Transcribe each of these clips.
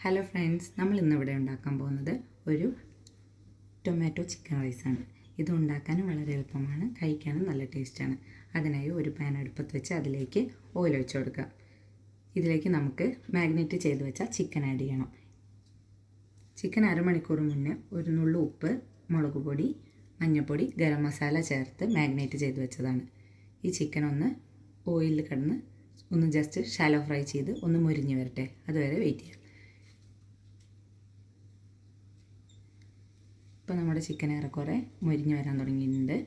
Hello friends, നമ്മൾ ഇന്നിവിടെ ഉണ്ടാക്കാൻ പോകുന്നത് ഒരു ടൊമാറ്റോ ചിക്കൻ റൈസാണ്. ഇത് ഉണ്ടാക്കാനും വളരെ എളുപ്പമാണ്, കഴിക്കാനും നല്ല ടേസ്റ്റാണ്. അതിനായി ഒരു പാൻ അടുപ്പത്ത് വെച്ച് അതിലേക്ക് ഓയിൽ ഒഴിച്ച് കൊടുക്കാം. ഇതിലേക്ക് നമുക്ക് മാഗ്നേറ്റ് ചെയ്ത് വെച്ച ചിക്കൻ ആഡ് ചെയ്യണം. ചിക്കൻ അരമണിക്കൂർ മുന്നേ ഒരു നുള്ളു ഉപ്പ്, മുളക് പൊടി, മഞ്ഞൾപ്പൊടി, ഗരം മസാല ചേർത്ത് മാഗ്നേറ്റ് ചെയ്ത് വെച്ചതാണ്. ഈ ചിക്കൻ ഒന്ന് ഓയിലിൽ കിടന്ന് ഒന്ന് ജസ്റ്റ് ഷാലോ ഫ്രൈ ചെയ്ത് ഒന്ന് മുരിഞ്ഞ് വരട്ടെ, അതുവരെ വെയിറ്റ് ചെയ്യാം. ഇപ്പോൾ നമ്മുടെ ചിക്കൻ ഏറെക്കുറെ മുരിഞ്ഞ് വരാൻ തുടങ്ങിയിട്ടുണ്ട്.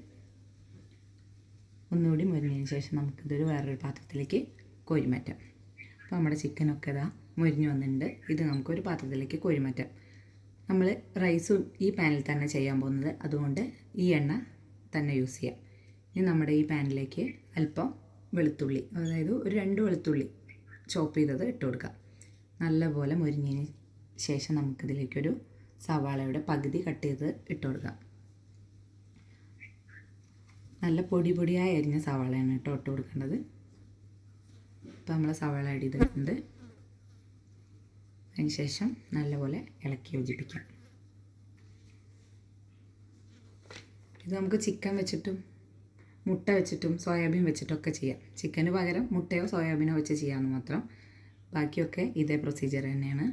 ഒന്നുകൂടി മുരിഞ്ഞതിന് ശേഷം നമുക്കിതൊരു വേറൊരു പാത്രത്തിലേക്ക് കോരി മാറ്റാം. അപ്പോൾ നമ്മുടെ ചിക്കനൊക്കെ ഇതാ മുരിഞ്ഞ് വന്നിട്ടുണ്ട്. ഇത് നമുക്കൊരു പാത്രത്തിലേക്ക് കോരി മാറ്റാം. നമ്മൾ റൈസും ഈ പാനിൽ തന്നെ ചെയ്യാൻ പോകുന്നത്, അതുകൊണ്ട് ഈ എണ്ണ തന്നെ യൂസ് ചെയ്യാം. ഇനി നമ്മുടെ ഈ പാനിലേക്ക് അല്പം വെളുത്തുള്ളി, അതായത് ഒരു 2 വെളുത്തുള്ളി ചോപ്പ് ചെയ്തത് ഇട്ട് കൊടുക്കാം. നല്ലപോലെ മുരിഞ്ഞതിന് ശേഷം നമുക്കിതിലേക്കൊരു സവാളയുടെ പകുതി കട്ട് ചെയ്ത് ഇട്ട് കൊടുക്കാം. നല്ല പൊടിയായി അരിഞ്ഞ സവാളയാണ് ഇട്ട് കൊടുക്കേണ്ടത്. ഇപ്പോൾ നമ്മൾ സവാള ആഡ് ചെയ്തിട്ടുണ്ട്. അതിന് ശേഷം നല്ലപോലെ ഇളക്കി യോജിപ്പിക്കാം. ഇത് നമുക്ക് ചിക്കൻ വെച്ചിട്ടും മുട്ട വെച്ചിട്ടും സോയാബീൻ വെച്ചിട്ടൊക്കെ ചെയ്യാം. ചിക്കന് പകരം മുട്ടയോ സോയാബീനോ വെച്ച് ചെയ്യാമെന്ന് മാത്രം. ബാക്കിയൊക്കെ ഇതേ പ്രൊസീജിയർ തന്നെയാണ്.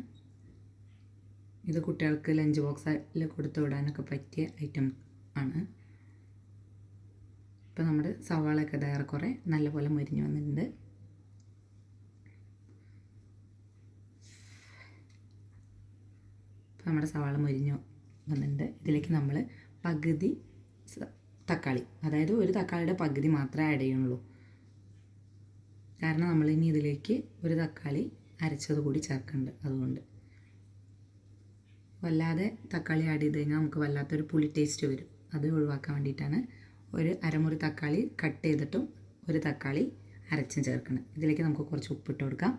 ഇത് കുട്ടികൾക്ക് ലഞ്ച് ബോക്സിൽ കൊടുത്തു വിടാനൊക്കെ പറ്റിയ ഐറ്റം ആണ്. ഇപ്പോൾ നമ്മുടെ സവാളയൊക്കെ ഏറെക്കുറെ നല്ലപോലെ മുരിഞ്ഞ് വന്നിട്ടുണ്ട്. ഇപ്പോൾ നമ്മുടെ സവാള മുരിഞ്ഞ് വന്നിട്ടുണ്ട്. ഇതിലേക്ക് നമ്മൾ പകുതി തക്കാളി, അതായത് ഒരു തക്കാളിയുടെ പകുതി മാത്രമേ ആഡ് ചെയ്യുന്നുള്ളൂ. കാരണം നമ്മളിനി ഇതിലേക്ക് ഒരു തക്കാളി അരച്ചത് കൂടി ചേർക്കുന്നുണ്ട്. അതുകൊണ്ട് വല്ലാതെ തക്കാളി ആഡ് ചെയ്ത് കഴിഞ്ഞാൽ നമുക്ക് വല്ലാത്തൊരു പുളി ടേസ്റ്റ് വരും. അത് ഒഴിവാക്കാൻ വേണ്ടിയിട്ടാണ് ഒരു അരമുറി തക്കാളി കട്ട് ചെയ്തിട്ടും ഒരു തക്കാളി അരച്ചും ചേർക്കണം. ഇതിലേക്ക് നമുക്ക് കുറച്ച് ഉപ്പിട്ട് കൊടുക്കാം.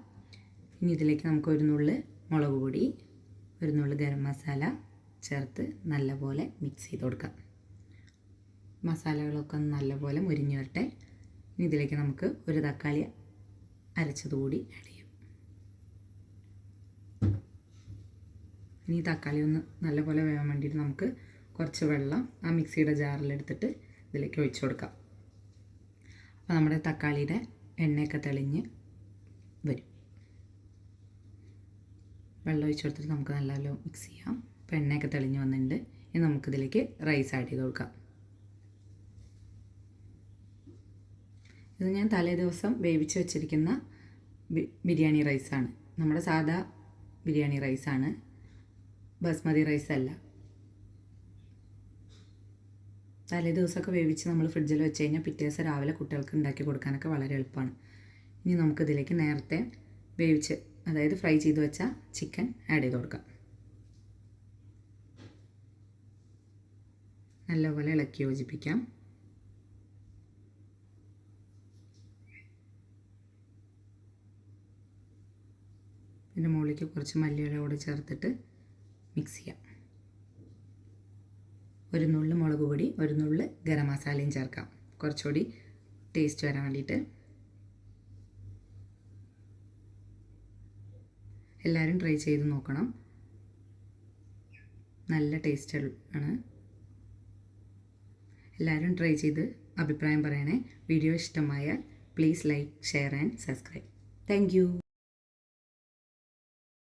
ഇനി ഇതിലേക്ക് നമുക്ക് ഒരു നുള്ള് മുളക് പൊടി, ഒരു നുള്ള് ഗരം മസാല ചേർത്ത് നല്ലപോലെ മിക്സ് ചെയ്ത് കൊടുക്കാം. മസാലകളൊക്കെ നല്ലപോലെ മുരിഞ്ഞ് വരട്ടെ. ഇനി ഇതിലേക്ക് നമുക്ക് ഒരു തക്കാളി അരച്ചതുകൂടി ആഡ് ചെയ്യാം. ഇനി തക്കാളി ഒന്ന് നല്ലപോലെ വേവാൻ വേണ്ടിയിട്ട് നമുക്ക് കുറച്ച് വെള്ളം ആ മിക്സിയുടെ ജാറിലെടുത്തിട്ട് ഇതിലേക്ക് ഒഴിച്ചു കൊടുക്കാം. അപ്പോൾ നമ്മുടെ തക്കാളിയുടെ എണ്ണയൊക്കെ തെളിഞ്ഞ് വരും. വെള്ളം ഒഴിച്ചു കൊടുത്തിട്ട് നമുക്ക് നല്ലപോലെ മിക്സ് ചെയ്യാം. അപ്പോൾ എണ്ണയൊക്കെ തെളിഞ്ഞ് വന്നിട്ടുണ്ട്. ഇനി നമുക്കിതിലേക്ക് റൈസ് ആഡ് ചെയ്ത് കൊടുക്കാം. ഇത് ഞാൻ തലേ ദിവസം വേവിച്ച് വെച്ചിരിക്കുന്ന ബിരിയാണി റൈസാണ്. നമ്മുടെ സാധാ ബിരിയാണി റൈസാണ്, ബസ്മതി റൈസ് അല്ല. തലേ ദിവസമൊക്കെ വേവിച്ച് നമ്മൾ ഫ്രിഡ്ജിൽ വെച്ച് കഴിഞ്ഞാൽ പിറ്റേ ദിവസം രാവിലെ കുട്ടികൾക്ക് ഉണ്ടാക്കി കൊടുക്കാനൊക്കെ വളരെ എളുപ്പമാണ്. ഇനി നമുക്കിതിലേക്ക് നേരത്തെ വേവിച്ച്, അതായത് ഫ്രൈ ചെയ്ത് വെച്ച ചിക്കൻ ആഡ് ചെയ്ത് കൊടുക്കാം. നല്ലപോലെ ഇളക്കി യോജിപ്പിക്കാം. ഇതിൻ്റെ മുകളിലേക്ക് കുറച്ച് മല്ലിയില കൂടി ചേർത്തിട്ട് മിക്സ് ചെയ്യാം. ഒരു നുള്ള് മുളക് പൊടി, ഒരു നുള്ള് ഗരം മസാലയും ചേർക്കാം, കുറച്ചുകൂടി ടേസ്റ്റ് വരാൻ വേണ്ടിയിട്ട്. എല്ലാവരും ട്രൈ ചെയ്ത് നോക്കണം, നല്ല ടേസ്റ്റ് ആണ്. എല്ലാവരും ട്രൈ ചെയ്ത് അഭിപ്രായം പറയണേ. വീഡിയോ ഇഷ്ടമായാൽ please like, share and subscribe. Thank you.